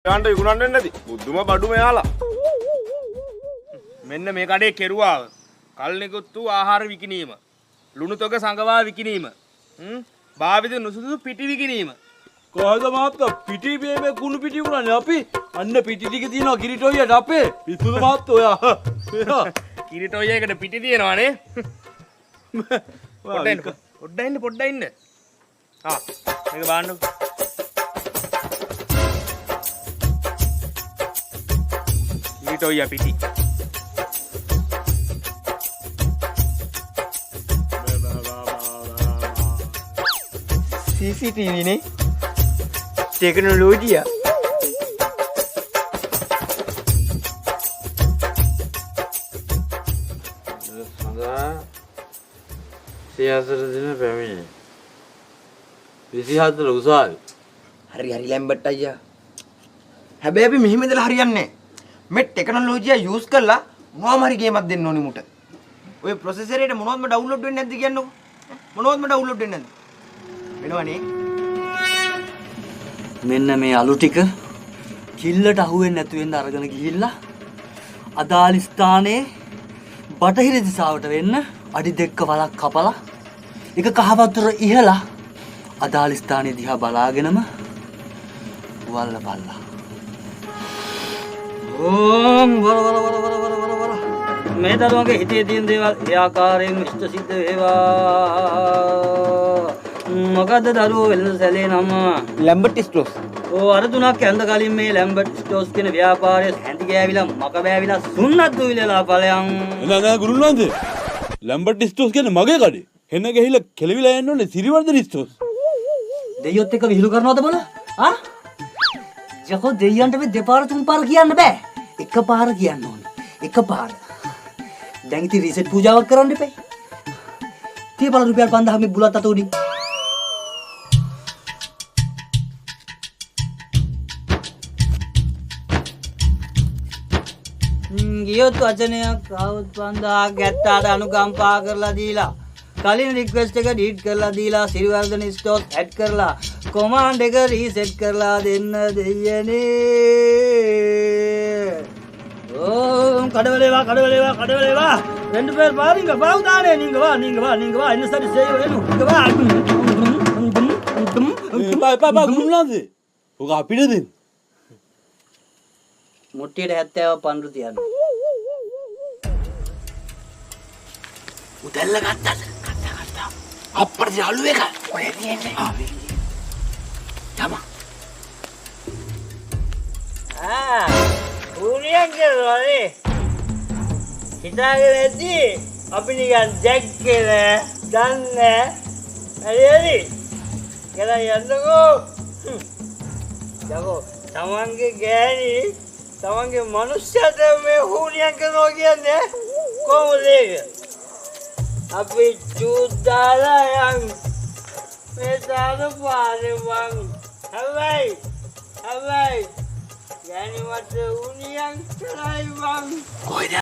තාන්ට විකුණන්න වෙන්නේ නැති. බුදුම බඩු මෙයාලා. මෙන්න මේ කඩේ කෙරුවාව. කල්නිකුත්තු ආහාර විකිණීම. ලුණු තොග සංගවා විකිණීම. භාවිත නුසුසු පිටි විකිණීම. කොහොමද මහත්තයා පිටි මේ කුණු පිටි උනන්නේ අපි අන්න පිටි ටික තියෙනවා කිරිටෝයියට අපේ පිස්සුද මහත්තයා ඔයා කිරිටෝයියකට පිටි තියෙනවානේ පොඩ්ඩක් ඉන්න මේක බාන්න කිරිටෝයිය පිටි CCTV නේ टेक्नोलॉजी සියසර දින පැමිණි 24 උසාවි හරි ලැම්බට් අයියා හැබැයි අපි මෙහෙම ඉඳලා හරියන්නේ මේ ටෙක්නොලොජිය යූස් කරලා මොනවාම හරි ගේමක් දෙන්න ඕනි මුට ඔය ප්‍රොසෙසර් එකට මොනවත්ම ඩවුන්ලෝඩ් වෙන්නේ නැද්ද කියන්නකෝ මොනවත්ම ඩවුන්ලෝඩ් වෙන්නේ නැද්ද වෙනවනේ මෙන්න මේ අලු ටික කිල්ලට අහුවෙන්නේ නැතු වෙන්න අරගෙන ගිහිල්ලා අදාළ ස්ථානයේ බටහිර දිශාවට වෙන්න අඩි දෙක වලක් කපලා එක කහවතුර ඉහලා අදාළ ස්ථානයේ දිහා බලාගෙනම වල්ල බල්ලා ඕම් වර මේ දරුවන්ගේ හිතේ තියෙන දේවල් ඒ ආකාරයෙන් ඉෂ්ට සිද්ධ වේවා මොකද්ද දරුවෝ වෙළඳ සැලේ නම ලැම්බට් ස්ටෝස් ඕ අර තුනක් ඇඳ කලින් මේ ලැම්බට් ස්ටෝස් කියන ව්‍යාපාරයේ හැඳි ගෑවිලා මක බෑවිලා සුන්නත් දුවිලලා ඵලයන් නෑ ගුරුනාන්දේ ලැම්බට් ස්ටෝස් කියන්නේ මගේ කඩේ හෙන ගහිලා කෙලවිලා යන්න ඕනේ සිරිවර්ධන ස්ටෝස් දෙයියොත් එක්ක විහිළු කරනවද බල ආ යකෝ දෙයියන්ට මේ දෙපාර තුන් පාර කියන්න බෑ එකපාර කියන්න ඕනේ එකපාර දැන් ඉතින් රීසෙට් පූජාවක් කරන්න එපා තිය බල රුපියල් 5000 මේ බුලත් අත උඩින් ගියොත් වචනයක් ආවොත් 5000 ගැට්ටාට අනුකම්පා කරලා දීලා කලින් රික්වෙස්ට් එක ඩීට් කරලා දීලා සිරිවර්ධන ස්ටෝස් ඇඩ් කරලා කොමාන්ඩ් එක රීසෙට් කරලා දෙන්න දෙයනේ ඕම් කඩවලේවා ரெண்டு பேர் பாருங்க பாவுதானே நீங்க வா என்ன சரி செய்ய வேணும் நீங்க வா බා ගුරුනාන්දේ ඔක අපිට දෙන්න මුට්ටියට 70 පන්රු තියන්න උදැල්ල ගත්තද අප්පට යාළු එක ඔය එන්නේ යම ඌරියන් කරනවානේ හිතාගෙන ඇති අපි නිකන් ජැක් කියලා දන්නේ හරි කියලා යන්නකෝ යකෝ තමන්ගේ ගෑණි තමන්ගේ මනුස්සයාට මේ හුණියන් කරනවා කියන්නේ කොහොමද ඒක අපි චුද්දාලා යන් මේ දාන පාරේ වං හැබැයි ගෑණි මට හුණියන් කරයි වං කොහෙද